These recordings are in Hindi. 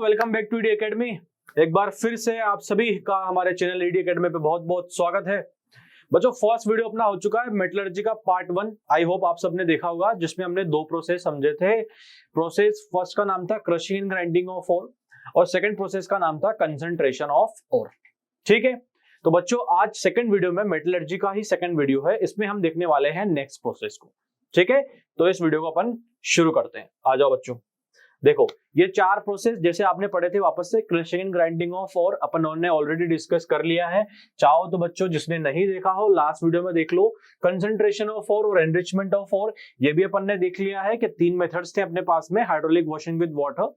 Welcome back to ED academy. एक बार फिर से आप सभी का हमारे चैनल ईडी एकेडमी पे बहुत बहुत स्वागत है। बच्चों, फर्स्ट वीडियो अपना हो चुका है मेटलर्जी का पार्ट 1। आई होप आप सबने देखा होगा, जिसमें हमने दो प्रोसेस समझे थे। प्रोसेस फर्स्ट का नाम था crushing and grinding of ore और सेकंड प्रोसेस का नाम था कंसंट्रेशन ऑफ ओर। ठीक है, तो बच्चों आज सेकंड वीडियो में मेटलर्जी का ही सेकंड वीडियो है, इसमें हम देखने वाले हैं नेक्स्ट प्रोसेस को। ठीक है, तो इस वीडियो को अपन शुरू करते हैं। आ जाओ बच्चों, देखो ये चार प्रोसेस जैसे आपने पढ़े थे वापस से crushing and grinding of ore अपन ने ऑलरेडी डिस्कस कर लिया है। चाहो तो बच्चों जिसने नहीं देखा हो लास्ट वीडियो में देख लो। कंसंट्रेशन ऑफ ओर और एनरिचमेंट ऑफ ओर ये भी अपन ने देख लिया है कि तीन मेथड्स थे अपने पास में, हाइड्रोलिक वॉशिंग विद वाटर,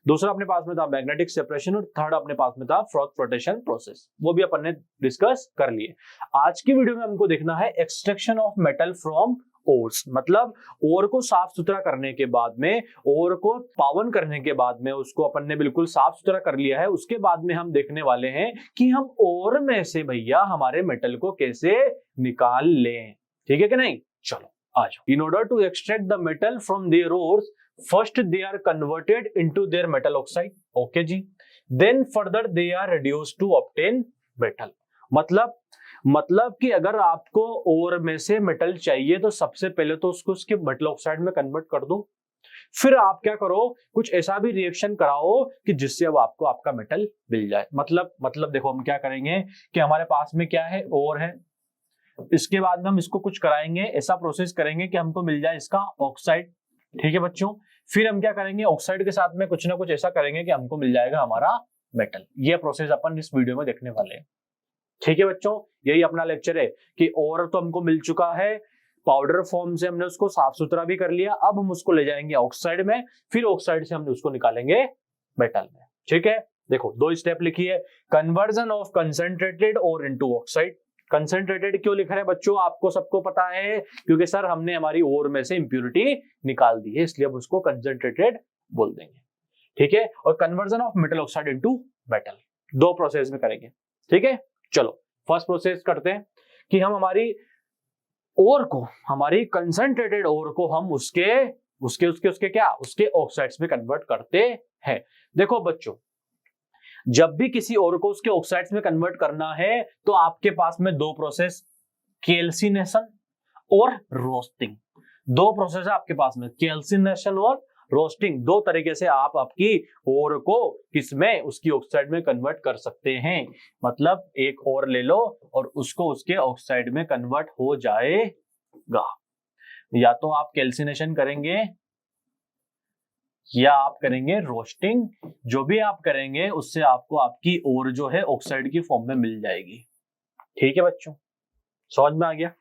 दूसरा अपने पास में था मैग्नेटिक सेपरेशन और थर्ड अपने पास में था फ्रॉथ फ्लोटेशन प्रोसेस, वो भी अपन ने डिस्कस कर लिए। आज की वीडियो में हमको देखना है extraction of metal from ores, मतलब ओर को साफ सुथरा करने के बाद में, ओर को पावन करने के बाद में, उसको अपन ने बिल्कुल साफ सुथरा कर लिया है, उसके बाद में हम देखने वाले हैं कि हम ओर में से भैया हमारे मेटल को कैसे निकाल लें। ठीक है कि नहीं? चलो आ जाओ। In order to extract the metal from their ores, first they are converted into their metal oxide. Okay जी, then further they are reduced to obtain metal. मतलब कि अगर आपको ओर में से मेटल चाहिए तो सबसे पहले तो उसको उसके मेटल ऑक्साइड में कन्वर्ट कर दो, फिर आप क्या करो, कुछ ऐसा भी रिएक्शन कराओ कि जिससे अब आपको आपका मेटल मिल जाए। मतलब देखो हम क्या करेंगे कि हमारे पास में क्या है, ओर है, इसके बाद में हम इसको कुछ कराएंगे, ऐसा प्रोसेस करेंगे कि हमको मिल जाए इसका ऑक्साइड। ठीक है बच्चों, फिर हम क्या करेंगे, ऑक्साइड के साथ में कुछ ना कुछ ऐसा करेंगे कि हमको मिल जाएगा हमारा मेटल। ये प्रोसेस अपन इस वीडियो में देखने वाले हैं। ठीक है बच्चों, यही अपना लेक्चर है कि ओर तो हमको मिल चुका है, पाउडर फॉर्म से हमने उसको साफ सुथरा भी कर लिया, अब हम उसको ले जाएंगे ऑक्साइड में, फिर ऑक्साइड से हम उसको निकालेंगे मेटल में। ठीक है, देखो दो स्टेप लिखी है, conversion of concentrated ore into oxide. Concentrated क्यों लिखा है बच्चों, आपको सबको पता है, क्योंकि सर हमने हमारी ओर में से इंप्योरिटी निकाल दी है, इसलिए हम उसको कंसंट्रेटेड बोल देंगे। ठीक है, और conversion of metal oxide into metal, दो प्रोसेस में करेंगे। ठीक है, चलो फर्स्ट प्रोसेस करते हैं कि हम हमारी ओर को, हमारी कंसंट्रेटेड ओर को हम उसके ऑक्साइड्स में कन्वर्ट करते हैं। देखो बच्चों, जब भी किसी ओर को उसके ऑक्साइड्स में कन्वर्ट करना है तो आपके पास में दो प्रोसेस, कैल्सिनेशन और रोस्टिंग, दो प्रोसेस है आपके पास में, कैल्सिनेशन और रोस्टिंग। दो तरीके से आप आपकी ओर को किसमें, उसकी ऑक्साइड में कन्वर्ट कर सकते हैं। मतलब एक ओर ले लो और उसको उसके ऑक्साइड में कन्वर्ट हो जाएगा। या तो आप कैल्सिनेशन करेंगे या आप करेंगे रोस्टिंग, जो भी आप करेंगे उससे आपको आपकी ओर जो है ऑक्साइड की फॉर्म में मिल जाएगी। ठीक है बच्चों, समझ में आ गया?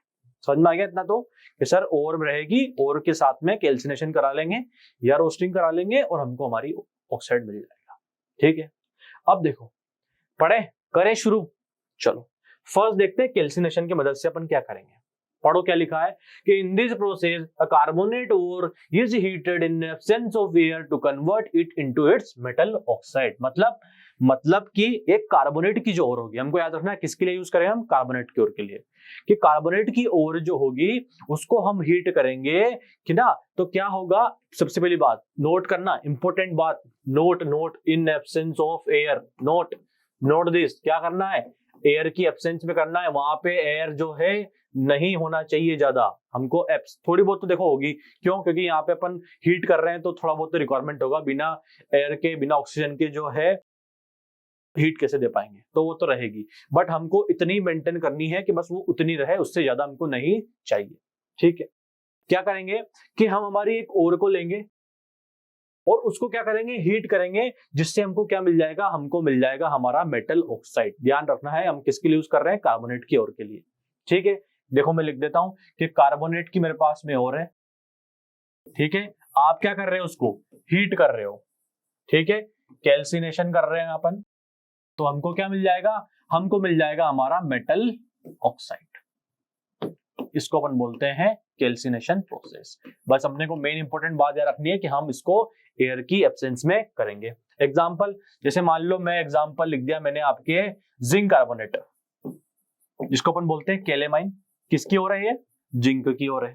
इतना तो कि सर ओर रहेगी, ओर के साथ में कैल्सिनेशन करा लेंगे या रोस्टिंग करा लेंगे और हमको हमारी ऑक्साइड मिल जाएगा। ठीक है, अब देखो पढ़े करें शुरू। चलो फर्स्ट देखते हैं कैल्सिनेशन की मदद से अपन क्या करेंगे। पढ़ो क्या लिखा है कि in this process a carbonate ore is heated in absence of air to convert it into its metal oxide. मतलब कि एक कार्बोनेट की जो ओर होगी, हमको याद रखना है किसके लिए यूज करें हम, कार्बोनेट की ओर के लिए, कि कार्बोनेट की ओर जो होगी उसको हम हीट करेंगे कि ना, तो क्या होगा, सबसे पहली बात नोट करना, इंपॉर्टेंट बात, note in absence of air, note this, क्या करना है, एयर की एब्सेंस में करना है, वहां पे एयर जो है नहीं होना चाहिए ज्यादा, हमको थोड़ी बहुत तो देखो होगी, क्यों, क्योंकि यहाँ पे अपन हीट कर रहे हैं तो थोड़ा बहुत तो रिक्वायरमेंट होगा, बिना एयर के, बिना ऑक्सीजन के जो है हीट कैसे दे पाएंगे, तो वो तो रहेगी, बट हमको इतनी मेंटेन करनी है कि बस वो उतनी रहे, उससे ज्यादा हमको नहीं चाहिए। ठीक है, क्या करेंगे कि हम हमारी एक ओर को लेंगे और उसको क्या करेंगे, हीट करेंगे, जिससे हमको क्या मिल जाएगा, हमको मिल जाएगा हमारा मेटल ऑक्साइड। ध्यान रखना है हम किसके लिए यूज कर रहे हैं, कार्बोनेट की ओर के लिए। ठीक है, देखो मैं लिख देता हूं कि कार्बोनेट की मेरे पास में ओर है। ठीक है, आप क्या कर रहे हो, उसको हीट कर रहे हो। ठीक है, कैल्सिनेशन कर रहे हैं अपन, तो हमको क्या मिल जाएगा, हमको मिल जाएगा हमारा मेटल ऑक्साइड। इसको अपन बोलते हैं कैल्सिनेशन प्रोसेस। बस अपने को मेन इंपॉर्टेंट बात याद रखनी है कि हम इसको एयर की एब्सेंस में करेंगे। एग्जांपल, जैसे मान लो मैं एग्जांपल लिख दिया मैंने आपके जिंक कार्बोनेट, जिसको अपन बोलते हैं कैलेमाइन, किसकी ओर है ये, जिंक की ओर है।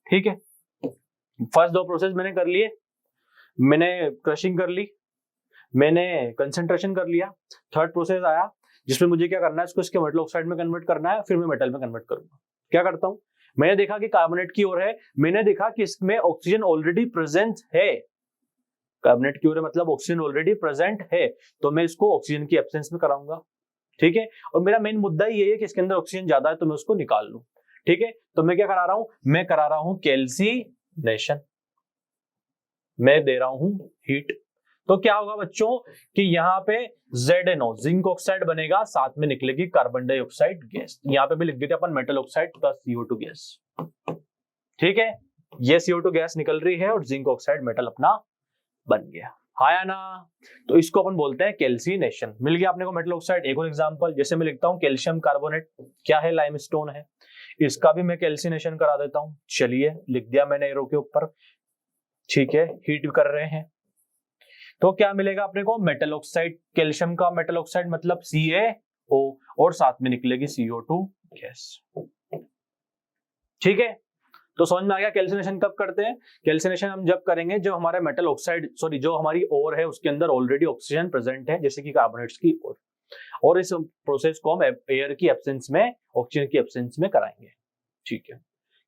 ठीक है, फर्स्ट दो प्रोसेस मैंने कर लिए, मैंने क्रशिंग कर ली, मैंने कंसेंट्रेशन कर लिया, थर्ड प्रोसेस आया जिसमें मुझे क्या करना है, इसको इसके मेटल ऑक्साइड में कन्वर्ट करना है, फिर मैं मेटल में कन्वर्ट करूंगा। क्या करता हूं, मैंने देखा कि कार्बोनेट की ओर है, मैंने देखा कि इसमें ऑक्सीजन ऑलरेडी प्रेजेंट है, कार्बोनेट की ओर है मतलब ऑक्सीजन ऑलरेडी प्रेजेंट है, तो मैं इसको ऑक्सीजन की एब्सेंस में कराऊंगा। ठीक है, और मेरा मेन मुद्दा ये है कि इसके अंदर ऑक्सीजन ज्यादा है तो मैं उसको निकाल लूं। ठीक है, तो मैं क्या करा रहा हूं, मैं करा रहा हूं कैल्सिनेशन, मैं दे रहा हूं हीट। तो क्या होगा बच्चों कि यहाँ पे ZNO जिंक ऑक्साइड बनेगा, साथ में निकलेगी कार्बन डाइऑक्साइड गैस। यहाँ पे भी लिख देते अपन metal oxide plus CO2 gas. ठीक है, ये CO2 गैस निकल रही है और जिंक ऑक्साइड मेटल अपना बन गया, आया ना। तो इसको अपन बोलते हैं कैल्सिनेशन। मिल गया अपने को मेटल ऑक्साइड। एक और एग्जांपल, जैसे मैं लिखता हूँ कैल्शियम कार्बोनेट, क्या है, लाइमस्टोन है, इसका भी मैं कैल्सिनेशन करा देता हूँ। चलिए लिख दिया मैंने एरो के ऊपर। ठीक है, हीट कर रहे हैं तो क्या मिलेगा अपने को, मेटल ऑक्साइड, कैल्शियम का मेटल ऑक्साइड मतलब CaO, और साथ में निकलेगी CO2 गैस। ठीक है, तो समझ में आ गया कैल्सिनेशन कब करते हैं। कैल्सिनेशन हम जब करेंगे जब हमारे मेटल ऑक्साइड जो हमारी ओर है उसके अंदर ऑलरेडी ऑक्सीजन प्रेजेंट है, जैसे कि कार्बोनेट्स की ओर, और इस प्रोसेस को हम एयर की एब्सेंस में, ऑक्सीजन की एब्सेंस में कराएंगे। ठीक है,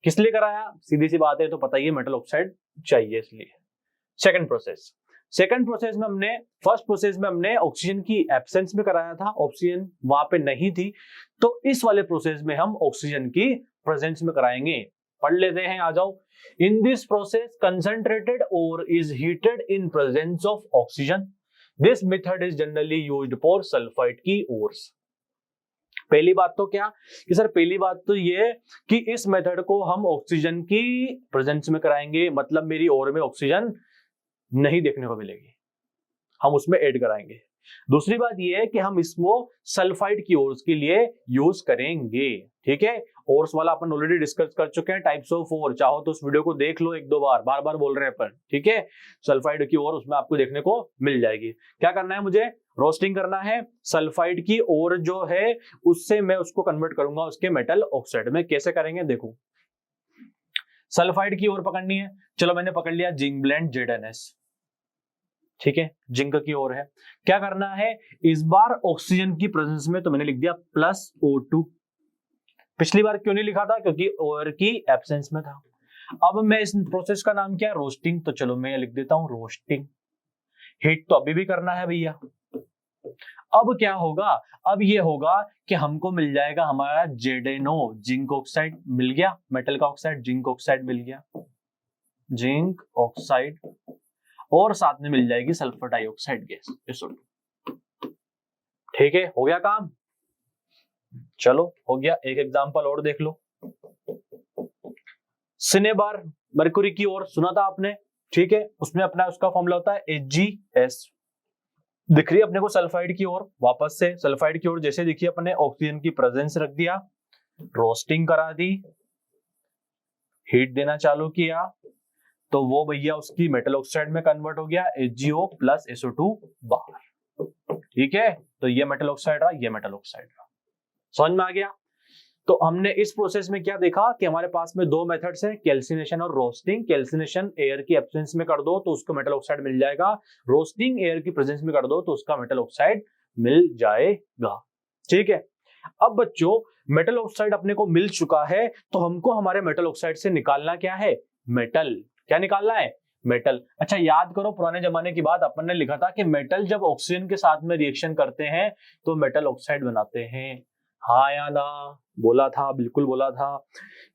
किस लिए कराया, सीधी सी बात है, तो पता ही है मेटल ऑक्साइड चाहिए इसलिए। सेकंड प्रोसेस में हमने, फर्स्ट प्रोसेस में हमने ऑक्सीजन की एब्सेंस में कराया था, ऑक्सीजन वहां पे नहीं थी, तो इस वाले प्रोसेस में हम ऑक्सीजन की प्रेजेंस में कराएंगे। पढ़ लेते हैं, आ जाओ। In this process concentrated ore is heated in presence of oxygen. This method is generally used for sulphide की ओर्स। पहली बात तो क्या कि सर, पहली बात तो ये कि इस मेथड को हम ऑक्सीजन की प्रेजेंस में कराएंगे, मतलब मेरी ओर में ऑक्सीजन नहीं देखने को मिलेगी, हम उसमें ऐड कराएंगे। दूसरी बात यह है कि हम इसको सल्फाइड की ओर्स के लिए यूज करेंगे। ठीक है, ओर्स वाला अपन ऑलरेडी डिस्कस कर चुके हैं, टाइप्स ऑफ ओर, चाहो तो उस वीडियो को देख लो एक दो बार, बार बार बोल रहे हैं अपन। ठीक है, सल्फाइड की ओर उसमें आपको देखने को मिल जाएगी। क्या करना है, मुझे रोस्टिंग करना है, सल्फाइड की ओर जो है उससे मैं उसको कन्वर्ट करूंगा उसके मेटल ऑक्साइड में। कैसे करेंगे देखो, सल्फाइड की ओर पकड़नी है, चलो मैंने पकड़ लिया जिंक ब्लेंड ZNS। ठीक है, जिंक की ओर है, क्या करना है, इस बार ऑक्सीजन की प्रेजेंस में तो मैंने लिख दिया +O2। पिछली बार क्यों नहीं लिखा था, क्योंकि ओर की एब्सेंस में था। अब मैं इस प्रोसेस का नाम क्या है, रोस्टिंग, तो चलो मैं लिख देता हूं रोस्टिंग। हीट तो अभी भी करना है भैया। अब क्या होगा, अब ये होगा कि हमको मिल जाएगा हमारा ZNO, जिंक ऑक्साइड मिल गया, मेटल का ऑक्साइड, जिंक ऑक्साइड मिल गया, जिंक ऑक्साइड, और साथ में मिल जाएगी सल्फर डाइऑक्साइड गैस SO2। ठीक है, हो गया काम। चलो हो गया, एक एग्जांपल और देख लो। सिनेबार मरकुरी की ओर सुना था आपने। ठीक है, उसमें अपना उसका फॉर्मूला होता है HgS। दिख रही है अपने को सल्फाइड की ओर, वापस से सल्फाइड की ओर जैसे दिखी अपने ऑक्सीजन की प्रेजेंस रख दिया, रोस्टिंग करा दी, हीट देना चालू किया, तो वो भैया उसकी मेटल ऑक्साइड में कन्वर्ट हो गया HgO + SO2 बाहर। ठीक है, तो ये मेटल ऑक्साइड रहा, ये मेटल ऑक्साइड रहा। समझ में आ गया। तो हमने इस प्रोसेस में क्या देखा कि हमारे पास में दो मेथड्स हैं, कैल्सिनेशन और रोस्टिंग। कैल्सिनेशन एयर की एब्सेंस में कर दो तो उसको मेटल ऑक्साइड मिल जाएगा, रोस्टिंग एयर की प्रेजेंस में कर दो तो उसका मेटल ऑक्साइड मिल जाएगा। ठीक है, अब बच्चों मेटल ऑक्साइड अपने को मिल चुका है, तो हमको हमारे मेटल ऑक्साइड से निकालना क्या है, मेटल। क्या निकालना है, मेटल। अच्छा याद करो, पुराने जमाने की बात, अपन ने लिखा था कि मेटल जब ऑक्सीजन के साथ में रिएक्शन करते हैं तो मेटल ऑक्साइड बनाते हैं। हाँ या ना, बोला था, बिल्कुल बोला था।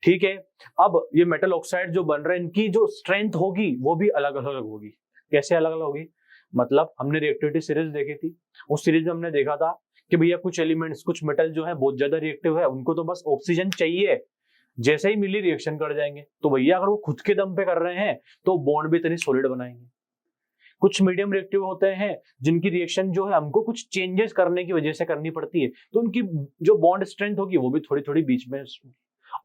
ठीक है, अब ये मेटल ऑक्साइड जो बन रहे हैं, इनकी जो स्ट्रेंथ होगी वो भी अलग अलग होगी। कैसे अलग अलग होगी, मतलब हमने रिएक्टिविटी सीरीज देखी थी, उस सीरीज में हमने देखा था कि भैया कुछ एलिमेंट्स, कुछ मेटल जो है बहुत ज्यादा रिएक्टिव है, उनको तो बस ऑक्सीजन चाहिए, जैसे ही मिली रिएक्शन कर जाएंगे। तो भैया अगर वो खुद के दम पे कर रहे हैं तो बॉन्ड भी इतनी सॉलिड बनाएंगे। कुछ मीडियम रिएक्टिव होते हैं जिनकी रिएक्शन जो है हमको कुछ चेंजेस करने की वजह से करनी पड़ती है, तो उनकी जो बॉन्ड स्ट्रेंथ होगी वो भी थोड़ी थोड़ी बीच में।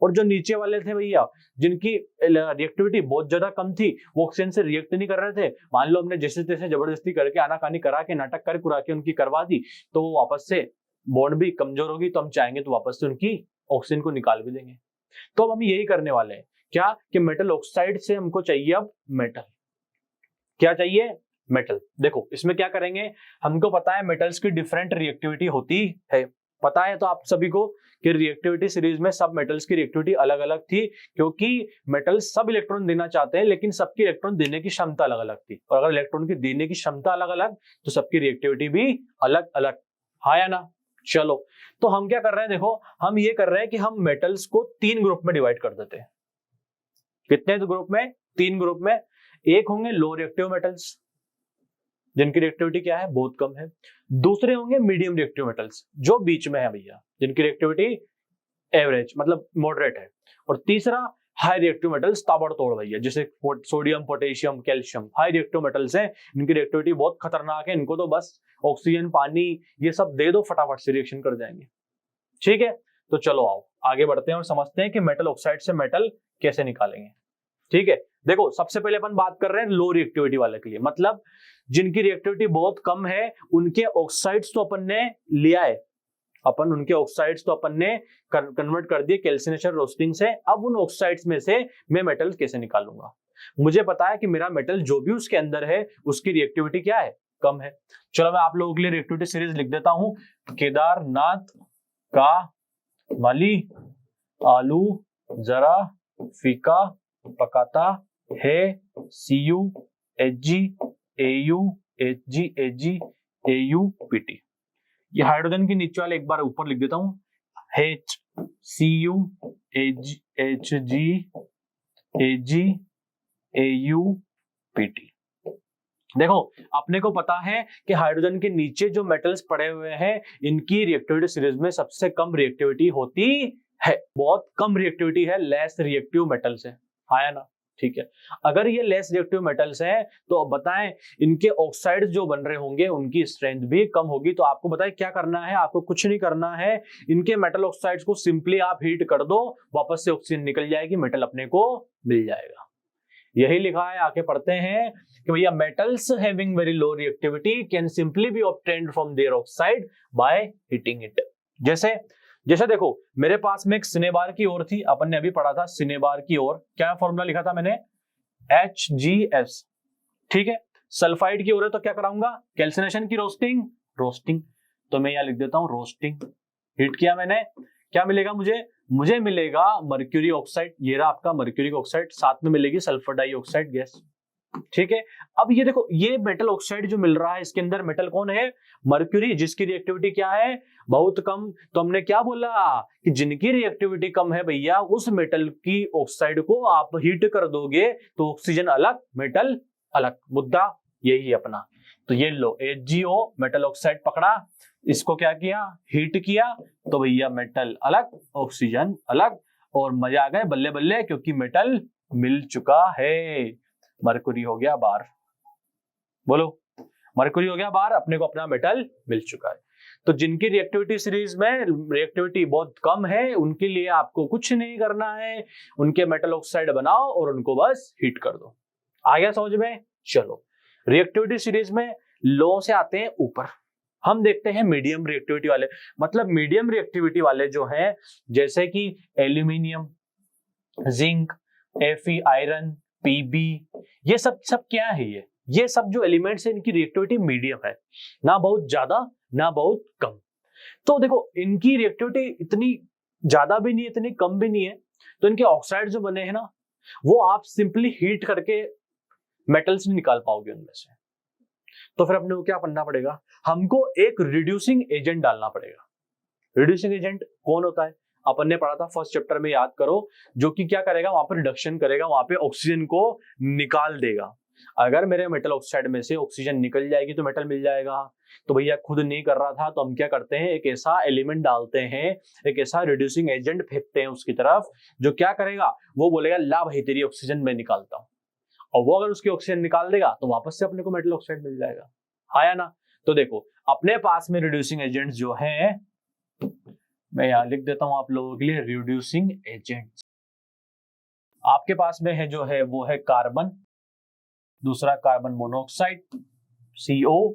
और जो नीचे वाले थे भैया, जिनकी रिएक्टिविटी बहुत ज्यादा कम थी, वो ऑक्सीजन से रिएक्ट नहीं कर रहे थे, मान लो हमने जैसे तैसे जबरदस्ती करके आनाकानी करा के नाटक कर कुरा के उनकी करवा दी, तो वो वापस से बॉन्ड भी कमजोर होगी, तो हम चाहेंगे तो वापस से उनकी ऑक्सीजन को निकाल भी देंगे। तो अब हम यही करने वाले हैं, क्या कि मेटल ऑक्साइड से हमको चाहिए अब मेटल। क्या चाहिए, मेटल। देखो इसमें क्या करेंगे, हमको पता है मेटल्स की डिफरेंट रिएक्टिविटी होती है, पता है तो आप सभी को कि रिएक्टिविटी सीरीज में सब मेटल्स की रिएक्टिविटी अलग अलग थी, क्योंकि मेटल्स सब इलेक्ट्रॉन देना चाहते हैं लेकिन सबकी इलेक्ट्रॉन देने की क्षमता अलग अलग थी, और अगर इलेक्ट्रॉन की देने की क्षमता अलग अलग तो सबकी रिएक्टिविटी भी अलग अलग, हाँ या ना। चलो तो हम क्या कर रहे हैं, देखो हम ये कर रहे हैं कि हम मेटल्स को 3 ग्रुप में डिवाइड कर देते हैं। कितने ग्रुप में? 3 ग्रुप में। एक होंगे लो रिएक्टिव मेटल्स जिनकी रिएक्टिविटी क्या है, बहुत कम है। दूसरे होंगे मीडियम रिएक्टिव मेटल्स जो बीच में है भैया, जिनकी रिएक्टिविटी एवरेज मतलब मॉडरेट है। और तीसरा हाई रिएक्टिव मेटल्स, ताबड़तोड़ भैया, जैसे sodium, potassium, calcium, high reactive metals हैं, इनकी रिएक्टिविटी बहुत खतरनाक है, इनको तो बस ऑक्सीजन, पानी ये सब दे दो, फटाफट से रिएक्शन कर जाएंगे। ठीक है, तो चलो आओ आगे बढ़ते हैं और समझते हैं कि मेटल ऑक्साइड से मेटल कैसे निकालेंगे। ठीक है, देखो सबसे पहले अपन बात कर रहे हैं लो रिएक्टिविटी वाले के लिए, मतलब जिनकी रिएक्टिविटी बहुत कम है उनके ऑक्साइड्स तो अपन ने लिया है, अपन उनके ऑक्साइड्स तो अपन ने कन्वर्ट कर दिए कैल्सिनेशन रोस्टिंग से। अब उन ऑक्साइड्स में से मैं मेटल कैसे निकालूंगा? मुझे पता है कि मेरा मेटल जो भी उसके अंदर है उसकी रिएक्टिविटी क्या है, कम है। चलो मैं आप लोगों के लिए रिएक्टिविटी सीरीज लिख देता हूं। केदारनाथ का मली आलू जरा फीका पकाता है, CuHg AU Hg Ag AU Pt। ये हाइड्रोजन के नीचे वाले एक बार ऊपर लिख देता हूं, HCu Hg Ag AU Pt। देखो अपने को पता है कि हाइड्रोजन के नीचे जो मेटल्स पड़े हुए हैं इनकी रिएक्टिविटी सीरीज में सबसे कम रिएक्टिविटी होती है, बहुत कम रिएक्टिविटी है, लेस रिएक्टिव मेटल्स है, हाँ या ना। ठीक है, अगर ये लेस रिएक्टिव मेटल्स हैं तो बताएं इनके ऑक्साइड्स जो बन रहे होंगे उनकी स्ट्रेंथ भी कम होगी। तो आपको बताएं क्या करना है, आपको कुछ नहीं करना है, इनके मेटल ऑक्साइड्स को सिंपली आप हीट कर दो, वापस से ऑक्सीजन निकल जाएगी, मेटल अपने को मिल जाएगा। यही लिखा है, आगे पढ़ते हैं कि भैया metals having very low reactivity can simply be obtained from their oxide by heating it. जैसे देखो मेरे पास में एक सिनेबार की ओर थी, अपन ने अभी पढ़ा था सिनेबार की ओर, क्या फॉर्मूला लिखा था मैंने, HgS। ठीक है, सल्फाइड की ओर है तो क्या कराऊंगा, कैल्सिनेशन की रोस्टिंग, तो मैं यहां लिख देता हूं रोस्टिंग। हीट किया मैंने, क्या मिलेगा मुझे मिलेगा मर्क्यूरी ऑक्साइड, ये रहा आपका मर्क्यूरी ऑक्साइड, साथ में मिलेगी सल्फर डाइऑक्साइड गैस। ठीक है, अब ये देखो ये मेटल ऑक्साइड जो मिल रहा है इसके अंदर मेटल कौन है, मर्क्यूरी, जिसकी रिएक्टिविटी क्या है, बहुत कम। तो हमने क्या बोला कि जिनकी रिएक्टिविटी कम है भैया उस मेटल की ऑक्साइड को आप हीट कर दोगे तो ऑक्सीजन अलग मेटल अलग, मुद्दा यही है अपना। तो ये लो HgO मेटल ऑक्साइड पकड़ा, इसको क्या किया, हीट किया, तो भैया मेटल अलग ऑक्सीजन अलग, और मजा आ गए बल्ले बल्ले, क्योंकि मेटल मिल चुका है, मरकुरी हो गया बाहर, बोलो मरकुरी हो गया बाहर, अपने को अपना मेटल मिल चुका है। तो जिनकी रिएक्टिविटी सीरीज में रिएक्टिविटी बहुत कम है उनके लिए आपको कुछ नहीं करना है, उनके मेटल ऑक्साइड बनाओ और उनको बस हीट कर दो। आ गया समझ में? चलो रिएक्टिविटी सीरीज में लो से आते हैं ऊपर, हम देखते हैं मीडियम रिएक्टिविटी वाले। मतलब मीडियम रिएक्टिविटी वाले जो हैं जैसे कि aluminium, zinc, Fe iron, Pb, ये सब क्या है, ये सब जो एलिमेंट्स है इनकी रिएक्टिविटी मीडियम है, ना बहुत ज्यादा ना बहुत कम। तो देखो इनकी रिएक्टिविटी इतनी ज्यादा भी नहीं है इतनी कम भी नहीं है, तो इनके ऑक्साइड जो बने हैं ना वो आप सिंपली हीट करके मेटल्स नहीं निकाल पाओगे उनमें से। तो फिर अपने को क्या करना पड़ेगा, हमको एक रिड्यूसिंग एजेंट डालना पड़ेगा। रिड्यूसिंग एजेंट कौन होता है, अपन ने पढ़ा था फर्स्ट चैप्टर में, याद करो, जो कि क्या करेगा, वहां पर रिडक्शन करेगा, वहां पे ऑक्सीजन को निकाल देगा। अगर मेरे मेटल ऑक्साइड में से ऑक्सीजन निकल जाएगी तो मेटल मिल जाएगा। तो भैया खुद नहीं कर रहा था तो हम क्या करते हैं, एक ऐसा एलिमेंट डालते हैं, एक ऐसा रिड्यूसिंग एजेंट फेंकते हैं उसकी तरफ, जो क्या करेगा, वो बोलेगा ला भाई तेरी ऑक्सीजन मैं निकालता हूं, और वो अगर उसकी ऑक्सीजन निकाल देगा तो वापस से अपने को मेटल ऑक्साइड मिल जाएगा, हाँ या ना। तो देखो अपने पास में रिड्यूसिंग एजेंट्स जो है, मैं यहां लिख देता हूं आप लोगों के लिए रिड्यूसिंग एजेंट्स। आपके पास में है जो है वो है कार्बन, दूसरा कार्बन मोनोऑक्साइड CO,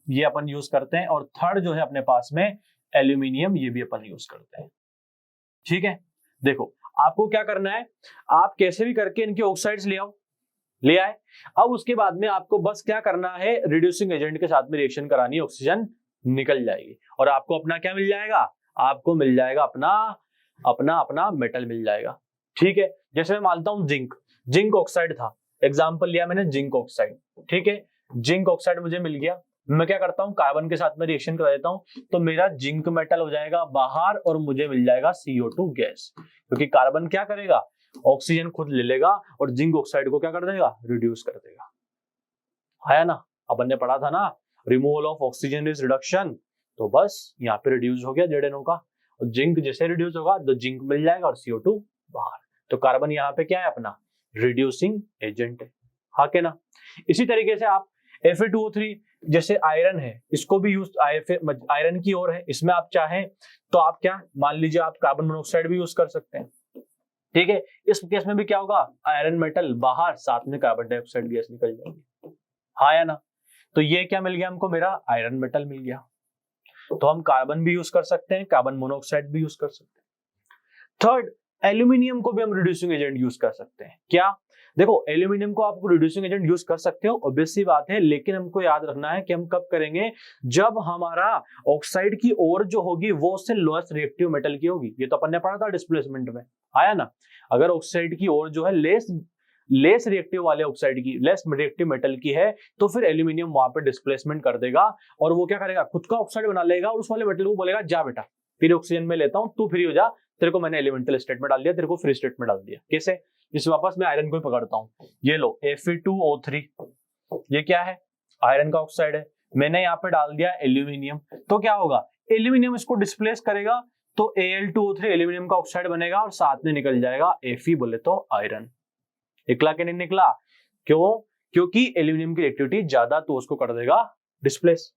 ये अपन यूज करते हैं, और थर्ड जो है अपने पास में एल्यूमिनियम, ये भी अपन यूज करते हैं। ठीक है, देखो आपको क्या करना है, आप कैसे भी करके इनके ऑक्साइड्स ले आओ, ले आए। अब उसके बाद में आपको बस क्या करना है, रिड्यूसिंग एजेंट के साथ में रिएक्शन करानी है, ऑक्सीजन निकल जाएगी और आपको अपना क्या मिल जाएगा, आपको मिल जाएगा अपना अपना अपना मेटल मिल जाएगा। ठीक है, जैसे मैं मानता हूं जिंक ऑक्साइड था, एग्जांपल लिया मैंने जिंक ऑक्साइड। ठीक है, जिंक ऑक्साइड मुझे मिल गया, मैं क्या करता हूं, कार्बन के साथ में रिएक्शन करा देता हूं, तो मेरा जिंक मेटल हो जाएगा बाहर और मुझे मिल जाएगा CO2 गैस, क्योंकि कार्बन क्या करेगा, ऑक्सीजन खुद ले लेगा और जिंक ऑक्साइड को क्या कर देगा, रिड्यूस कर देगा। है ना, अपन ने पढ़ा था ना, removal of oxygen is reduction, तो बस यहाँ पे रिड्यूस हो गया ZNO का, और जिंक जैसे रिड्यूस होगा तो जिंक मिल जाएगा और CO2 बाहर। तो कार्बन यहाँ पे क्या है, अपना रिड्यूसिंग एजेंट है, हाँ के ना। इसी तरीके से आप Fe2O3, जैसे आयरन है, इसको भी यूज आयरन की ओर है, इसमें आप चाहें तो आप क्या मान लीजिए, आप कार्बन मोनोऑक्साइड भी यूज कर सकते हैं। ठीक है, इस केस में भी क्या होगा, आयरन मेटल बाहर, साथ में कार्बन डाइऑक्साइड गैस निकल जाएगी, हाँ या ना। तो ये क्या मिल गया हमको, मेरा आयरन मेटल मिल गया। तो हम कार्बन भी यूज कर सकते हैं, कार्बन मोनोऑक्साइड भी यूज कर सकते हैं। थर्ड, एल्यूमिनियम को भी हम रिड्यूसिंग एजेंट यूज कर सकते हैं। क्या, देखो एल्यूमिनियम को आप रिड्यूसिंग एजेंट यूज कर सकते हो, ऑब्वियस सी बात है, लेकिन हमको याद रखना है कि हम कब करेंगे, जब हमारा ऑक्साइड की ओर जो होगी वो उससे लोएस्ट रिएक्टिव मेटल की होगी। ये तो अपन ने पढ़ा था डिस्प्लेसमेंट में, आया ना। अगर ऑक्साइड की ओर जो है लेस रिएक्टिव वाले ऑक्साइड की, लेस रिएक्टिव मेटल की है, तो फिर एल्यूमिनियम वहां पे डिस्प्लेसमेंट कर देगा और वो क्या करेगा, खुद का ऑक्साइड बना लेगा और उस वाले मेटल को बोलेगा जा बेटा फिर ऑक्सीजन में लेता हूं, तू फ्री हो जा, तेरे को मैंने एलिमेंटल स्टेट में डाल दिया, तेरे को फ्री स्टेट में डाल दिया। कैसे, इस वापस मैं आयरन को पकड़ता हूं, ये लो Fe2O3, ये क्या है, आयरन का ऑक्साइड है, मैंने यहाँ पे डाल दिया एल्यूमिनियम, तो क्या होगा, एल्यूमिनियम इसको डिस्प्लेस करेगा, तो Al2O3 एल्यूमिनियम का ऑक्साइड बनेगा और साथ में निकल जाएगा Fe, बोले तो आयरन। निकला कि नहीं निकला, क्यों, क्योंकि एल्यूमिनियम की रिएक्टिविटी ज्यादा, तो उसको कर देगा डिस्प्लेस।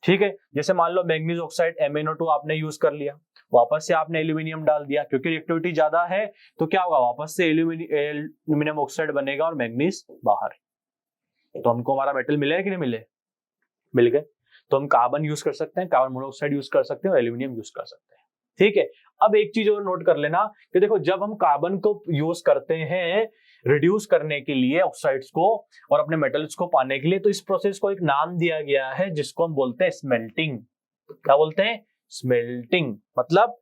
ठीक है, जैसे मान लो मैग्नीज ऑक्साइड MnO2 आपने यूज कर लिया, वापस से आपने एल्यूमिनियम डाल दिया, क्योंकि रिएक्टिविटी ज्यादा है, तो क्या होगा, वापस से एल्यूमिनियम ऑक्साइड बनेगा और मैग्नीज बाहर। तो हमको हमारा मेटल मिले कि नहीं मिले, मिल गए। तो हम कार्बन यूज कर सकते हैं, कार्बन मोनोऑक्साइड यूज कर सकते हैं और एल्यूमिनियम यूज कर सकते हैं। ठीक है, अब एक चीज और नोट कर लेना कि देखो, जब हम कार्बन को यूज करते हैं रिड्यूस करने के लिए ऑक्साइड्स को और अपने मेटल्स को पाने के लिए, तो इस प्रोसेस को एक नाम दिया गया है जिसको हम बोलते हैं स्मेल्टिंग। क्या बोलते हैं, स्मेल्टिंग। मतलब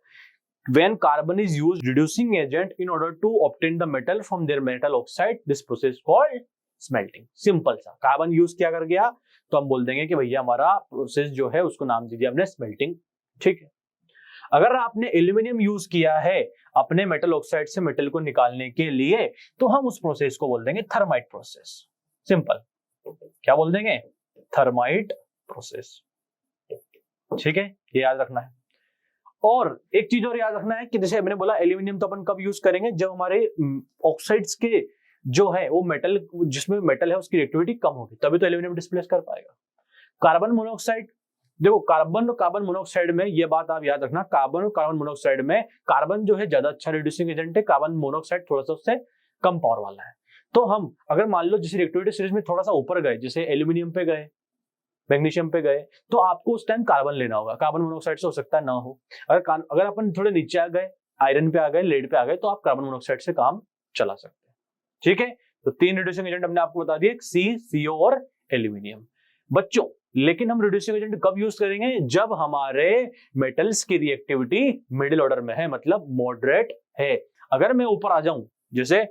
when carbon is used reducing agent in order to obtain the metal from their metal oxide, this process called smelting। Simple सा, कार्बन यूज किया कर गया तो हम बोल देंगे कि भैया हमारा प्रोसेस जो है उसको नाम दे दिया हमने स्मेल्टिंग। ठीक है, अगर आपने एल्यूमिनियम यूज किया है अपने मेटल ऑक्साइड से मेटल को निकालने के लिए, तो हम उस प्रोसेस को बोल देंगे थर्माइट प्रोसेस। सिंपल, क्या बोल देंगे, थर्माइट प्रोसेस। ठीक है, ये याद रखना है। और एक चीज और याद रखना है कि जैसे मैंने बोला एल्यूमिनियम तो अपन कब यूज करेंगे, जब हमारे ऑक्साइड्स के जो है वो मेटल, जिसमें मेटल है उसकी रिएक्टिविटी कम होगी, तभी तो एल्यूमिनियम डिस्प्लेस कर पाएगा। कार्बन मोनोऑक्साइड, देखो कार्बन और कार्बन मोनोऑक्साइड में ये बात आप याद रखना, कार्बन और कार्बन मोनोऑक्साइड में कार्बन जो है ज्यादा अच्छा रिड्यूसिंग एजेंट है, कार्बन मोनोऑक्साइड थोड़ा सा उससे कम पावर वाला है। तो हम अगर मान लो जैसे रिएक्टिविटी सीरीज में थोड़ा सा ऊपर गए, जैसे एल्यूमिनियम पे गए, मैग्नीशियम पे गए, तो आपको उस टाइम कार्बन लेना होगा, कार्बन मोनोऑक्साइड से हो सकता है ना हो। अगर अपन थोड़े नीचे आ गए, आयरन पे आ गए, लेड पे आ गए, तो आप कार्बन मोनोऑक्साइड से काम चला सकते हैं। ठीक है, तो 3 रिड्यूसिंग एजेंट हमने आपको बता दिए, C, CO और एल्यूमिनियम। बच्चों, लेकिन हम रिड्यूसिंग एजेंट कब यूज करेंगे, जब हमारे मेटल्स की रिएक्टिविटी मिडिल ऑर्डर में है, मतलब मॉडरेट है। अगर मैं ऊपर आ जाऊं, जैसे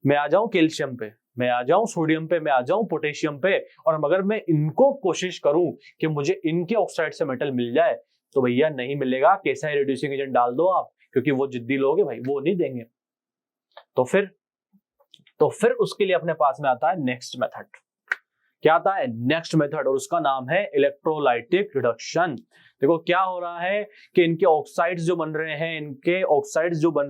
मैं आ जाऊं कैल्शियम पे, मैं आ जाऊं सोडियम पे, मैं आ जाऊं पोटेशियम पे, और अगर मैं इनको कोशिश करूं कि मुझे इनके ऑक्साइड से मेटल मिल जाए, तो भैया नहीं मिलेगा। कैसा है, रिड्यूसिंग एजेंट डाल दो आप, क्योंकि वो जिद्दी लोग हैं भाई, वो नहीं देंगे। तो फिर उसके लिए अपने पास में आता है नेक्स्ट मेथड। क्या आता है, नेक्स्ट मेथड, और उसका नाम है इलेक्ट्रोलाइटिक रिडक्शन। देखो क्या हो रहा है कि इनके ऑक्साइड्स जो बन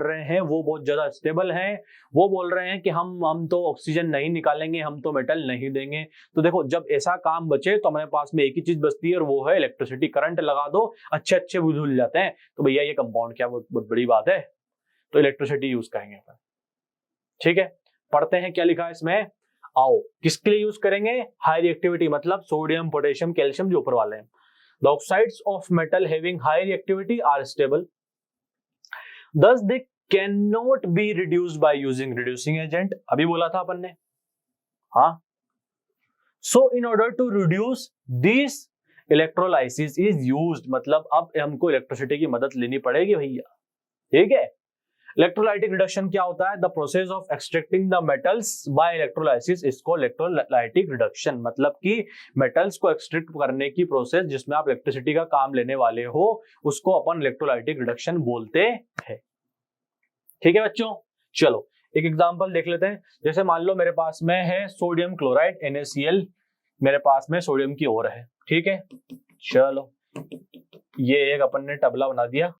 रहे हैं, वो बहुत ज्यादा स्टेबल हैं। वो बोल रहे हैं कि हम तो ऑक्सीजन नहीं निकालेंगे, हम तो मेटल नहीं देंगे। तो देखो, जब ऐसा काम बचे तो हमारे पास में एक ही चीज बचती है, और वो है इलेक्ट्रिसिटी। करंट लगा दो, अच्छे अच्छे धुल जाते हैं। तो भैया ये कंपाउंड क्या बहुत बड़ी बात है, तो इलेक्ट्रिसिटी यूज करेंगे। ठीक है, पढ़ते हैं क्या लिखा है इसमें। आओ, किसके लिए यूज करेंगे, हाई रिएक्टिविटी, मतलब सोडियम, पोटेशियम, कैल्शियम जो ऊपर वाले हैं। The oxides of metal having high reactivity are stable, thus they cannot be reduced by using reducing agent। अभी बोला था अपन ने, हाँ, so in order to reduce this electrolysis is used, मतलब अब हमको इलेक्ट्रिसिटी की मदद लेनी पड़ेगी भैया, ठीक है। इलेक्ट्रोलाइटिक रिडक्शन क्या होता है? The process of extracting the metals by electrolysis इसको इलेक्ट्रोलाइटिक रिडक्शन, मतलब कि मेटल्स को एक्सट्रैक्ट करने की प्रोसेस जिसमें आप इलेक्ट्रिसिटी का काम लेने वाले हो उसको अपन इलेक्ट्रोलाइटिक रिडक्शन बोलते हैं, ठीक है बच्चों। चलो एक एग्जांपल देख लेते हैं। जैसे मान लो मेरे पास में है सोडियम क्लोराइड NaCl, मेरे पास में सोडियम की ओर है, ठीक है। चलो ये एक अपन ने टबला बना दिया,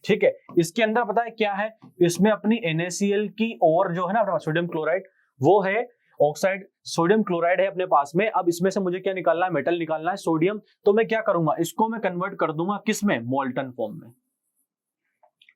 ठीक है। इसके अंदर पता है क्या है? इसमें अपनी NaCl की ओर जो है ना सोडियम क्लोराइड, वो है ऑक्साइड, सोडियम क्लोराइड है अपने पास में। अब इसमें से मुझे क्या निकालना है? मेटल निकालना है, सोडियम। तो मैं क्या करूंगा? इसको मैं कन्वर्ट कर दूंगा किस में? मोल्टन फॉर्म में,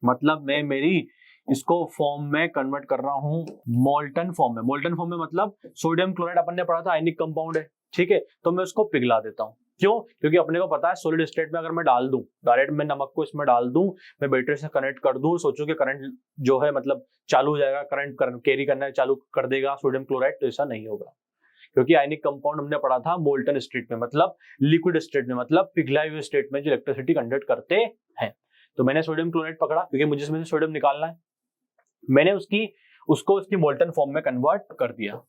मतलब मैं मेरी इसको फॉर्म में कन्वर्ट कर रहा हूं मोल्टन फॉर्म में। मोल्टन फॉर्म में मतलब सोडियम क्लोराइड अपन ने पढ़ा था आयनिक कंपाउंड है, ठीक है। तो मैं उसको पिघला देता हूं। क्यों? क्योंकि अपने को पता है सॉलिड स्टेट में अगर मैं डाल दूं, डायरेक्ट मैं नमक को इसमें डाल दूं, मैं बैटरी से कनेक्ट कर दूं, सोचो कि करंट जो है मतलब चालू हो जाएगा, करंट कैरी करना चालू कर देगा सोडियम क्लोराइड, तो ऐसा नहीं होगा। क्योंकि आयनिक कंपाउंड हमने पढ़ा था मोल्टन स्टेट में, मतलब लिक्विड स्टेट में, मतलब पिघलाई हुई स्टेट में जो इलेक्ट्रिसिटी कंडक्ट करते हैं। तो मैंने सोडियम क्लोराइड पकड़ा क्योंकि मुझे इसमें से सोडियम निकालना है, मैंने उसको उसकी मोल्टन फॉर्म में कन्वर्ट कर दिया,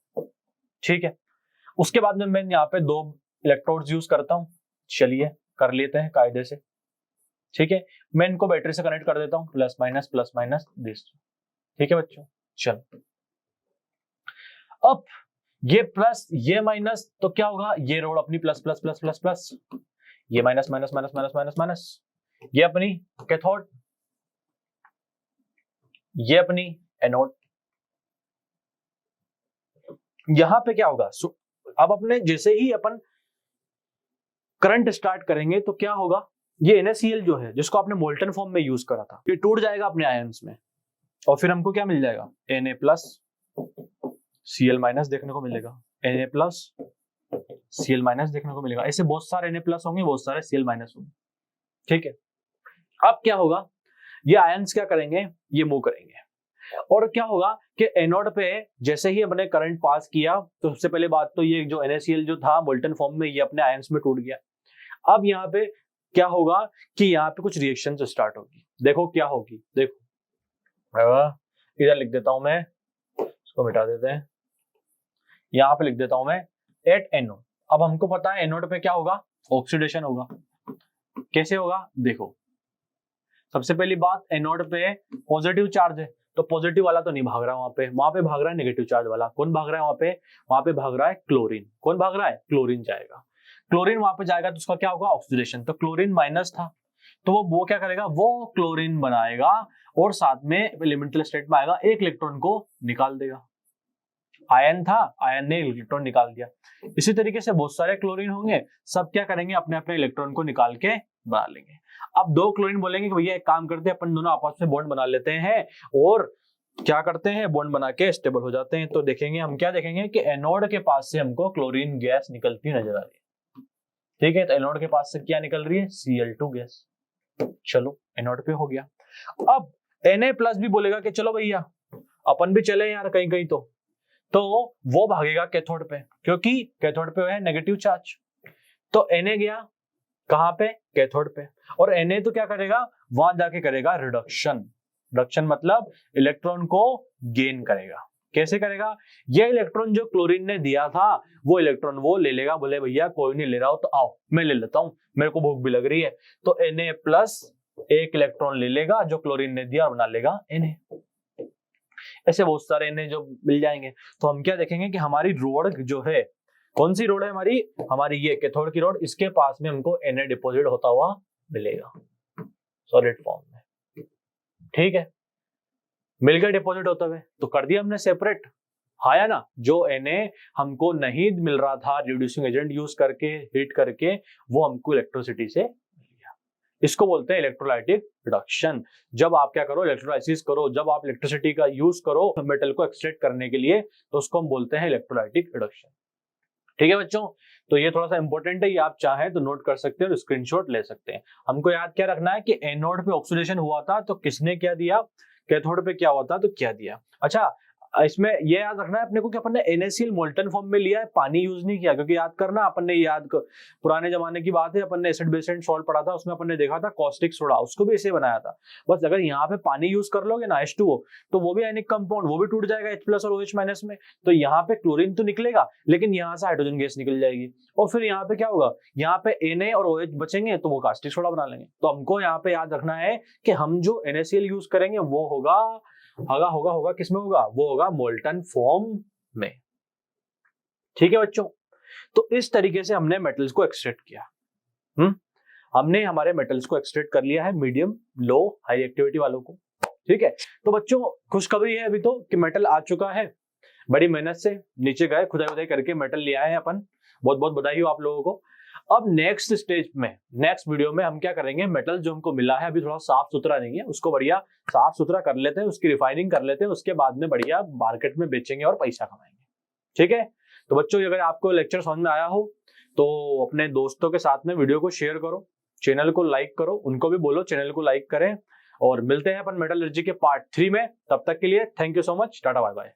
ठीक है। उसके बाद में मैं यहाँ पे 2 इलेक्ट्रोड्स यूज करता हूं, चलिए कर लेते हैं कायदे से, ठीक है। मैं इनको बैटरी से कनेक्ट कर देता हूं, प्लस माइनस दिस, ठीक है बच्चों। चलो अब ये प्लस ये माइनस, तो क्या होगा? ये रोड अपनी plus plus plus plus plus, ये minus minus minus minus minus minus, ये अपनी कैथोड, ये अपनी एनोड। यहां पे क्या होगा? अब अपने जैसे ही अपन करंट स्टार्ट करेंगे तो क्या होगा? ये NaCl जो है जिसको आपने मोल्टन फॉर्म में यूज करा था, ये टूट जाएगा अपने आयंस में, और फिर हमको क्या मिल जाएगा? Na प्लस Cl माइनस देखने को मिलेगा, Na प्लस Cl माइनस देखने को मिलेगा। ऐसे बहुत सारे Na प्लस होंगे, बहुत सारे Cl माइनस होंगे, ठीक है। अब क्या होगा? ये आयंस क्या करेंगे? ये मूव करेंगे, और क्या होगा कि एनोड पे जैसे ही अपने करंट पास किया तो सबसे पहले बात तो ये जो NaCl जो था मोल्टन फॉर्म में, ये अपने आयंस में टूट गया। अब यहाँ पे क्या होगा कि यहाँ पे कुछ रिएक्शन स्टार्ट होगी। देखो क्या होगी, देखो इधर लिख देता हूं मैं, इसको मिटा देते हैं, यहाँ पे लिख देता हूं मैं एट एनोड। अब हमको पता है एनोड पे क्या होगा? ऑक्सीडेशन होगा। कैसे होगा? देखो सबसे पहली बात, एनोड पे पॉजिटिव चार्ज है, तो पॉजिटिव वाला तो नहीं भाग रहा वहां पे भाग रहा है नेगेटिव चार्ज वाला। कौन भाग रहा है वहां पे भाग रहा है क्लोरीन। कौन भाग रहा है? क्लोरीन जाएगा। क्लोरीन वहां पे जाएगा तो उसका क्या होगा? ऑक्सीडेशन। तो क्लोरीन माइनस था, तो वो क्या करेगा? वो क्लोरीन बनाएगा और साथ में एलिमेंटल स्टेट में आएगा, एक इलेक्ट्रॉन को निकाल देगा। आयन था, आयन ने इलेक्ट्रॉन निकाल दिया। इसी तरीके से बहुत सारे क्लोरीन होंगे, सब क्या करेंगे? अपने अपने इलेक्ट्रॉन को निकाल के बना लेंगे। अब 2 क्लोरीन बोलेंगे कि भैया एक काम करते हैं, अपन दोनों आपस में बॉन्ड बना लेते हैं और क्या करते हैं? बॉन्ड बना के स्टेबल हो जाते हैं। तो देखेंगे हम, क्या देखेंगे कि एनोड के पास से हमको क्लोरीन गैस निकलती नजर आ रही है, ठीक है। तो एनोड के पास से क्या निकल रही है? Cl2 gas. चलो एनोड पे हो गया। अब Na प्लस भी बोलेगा कि चलो भैया अपन भी चले यार कहीं कहीं, तो वो भागेगा कैथोड पे, क्योंकि कैथोड पे है नेगेटिव चार्ज। तो Na गया कहां पे? कैथोड पे। और Na तो क्या करेगा? वहां जाके करेगा रिडक्शन। रिडक्शन मतलब इलेक्ट्रॉन को गेन करेगा। कैसे करेगा? ये इलेक्ट्रॉन जो क्लोरीन ने दिया था वो इलेक्ट्रॉन वो ले लेगा, बोले भैया कोई नहीं ले रहा हो तो आओ मैं ले लेता हूं, मेरे को भूख भी लग रही है। तो Na प्लस एक इलेक्ट्रॉन ले लेगा जो क्लोरीन ने दिया और बना लेगा Na। ऐसे बहुत सारे Na जो मिल जाएंगे। तो हम क्या देखेंगे कि हमारी रोड जो है, कौन सी रोड है हमारी ये कैथोड की रोड, इसके पास में हमको Na डिपॉजिट होता हुआ मिलेगा सॉलिड फॉर्म में, ठीक है। मिल गया डिपॉजिट होते हुए, तो कर दिया हमने सेपरेट, हाँ या ना। जो Na हमको नहीं मिल रहा था रिड्यूसिंग एजेंट यूज करके, हीट करके, वो हमको इलेक्ट्रिसिटी से मिल गया। इसको बोलते हैं इलेक्ट्रोलाइटिक रिडक्शन। जब आप क्या करो? इलेक्ट्रोलाइसिस करो, जब आप इलेक्ट्रिसिटी का यूज करो मेटल को एक्सट्रैक्ट करने के लिए, तो उसको हम बोलते हैं इलेक्ट्रोलाइटिक रिडक्शन, ठीक है बच्चों। तो ये थोड़ा सा इंपॉर्टेंट है, ये आप चाहें तो नोट कर सकते हैं और स्क्रीनशॉट ले सकते हैं। हमको याद क्या रखना है कि एनोड पे ऑक्सीडेशन हुआ था तो किसने क्या दिया, कैथोड पे क्या हुआ था तो क्या दिया। अच्छा इसमें ये याद रखना है अपने को कि अपन ने NaCl मोल्टन फॉर्म में लिया है, पानी यूज नहीं किया, क्योंकि याद करना अपन ने पुराने जमाने की बात है, अपन ने एसिड बेस एंड सॉल्ट पढ़ा था, उसमें अपन ने देखा था कॉस्टिक सोडा, उसको भी ऐसे बनाया था। बस अगर यहाँ पे पानी यूज कर लोगे ना H2O, तो वो भी आयनिक कंपाउंड, वो भी टूट जाएगा H+ और OH- में, तो यहाँ पे क्लोरीन तो निकलेगा लेकिन यहाँ से हाइड्रोजन गैस निकल जाएगी, और फिर यहाँ पे क्या होगा, यहाँ पे Na और OH बचेंगे तो वो कास्टिक सोडा बना लेंगे। तो हमको यहाँ पे याद रखना है कि हम जो NaCl यूज करेंगे वो होगा किसमें होगा, वो होगा मोल्टन फॉर्म में। ठीक है बच्चों, तो इस तरीके से हमने मेटल्स को एक्सट्रैक्ट किया। हमने हमारे मेटल्स को एक्सट्रैक्ट कर लिया है मीडियम, लो, हाई एक्टिविटी वालों को। ठीक है, तो बच्चों खुशखबरी है अभी तो कि मेटल आ चुका है, बड़ी मेहनत से नीचे गए, खुदाई करके मेटल लिया है अपन, बहुत बहुत बधाई हो आप लोगों को। अब नेक्स्ट स्टेज में, नेक्स्ट वीडियो में हम क्या करेंगे, मेटल जो हमको मिला है अभी थोड़ा साफ सुथरा नहीं है, उसको बढ़िया साफ सुथरा कर लेते हैं, उसकी रिफाइनिंग कर लेते हैं, उसके बाद में बढ़िया मार्केट में बेचेंगे और पैसा कमाएंगे। ठीक है, तो बच्चों अगर आपको लेक्चर समझ में आया हो तो अपने दोस्तों के साथ में वीडियो को शेयर करो, चैनल को लाइक करो, उनको भी बोलो चैनल को लाइक करें, और मिलते हैं अपन मेटलर्जी के पार्ट 3 में। तब तक के लिए thank you so much, tata bye bye.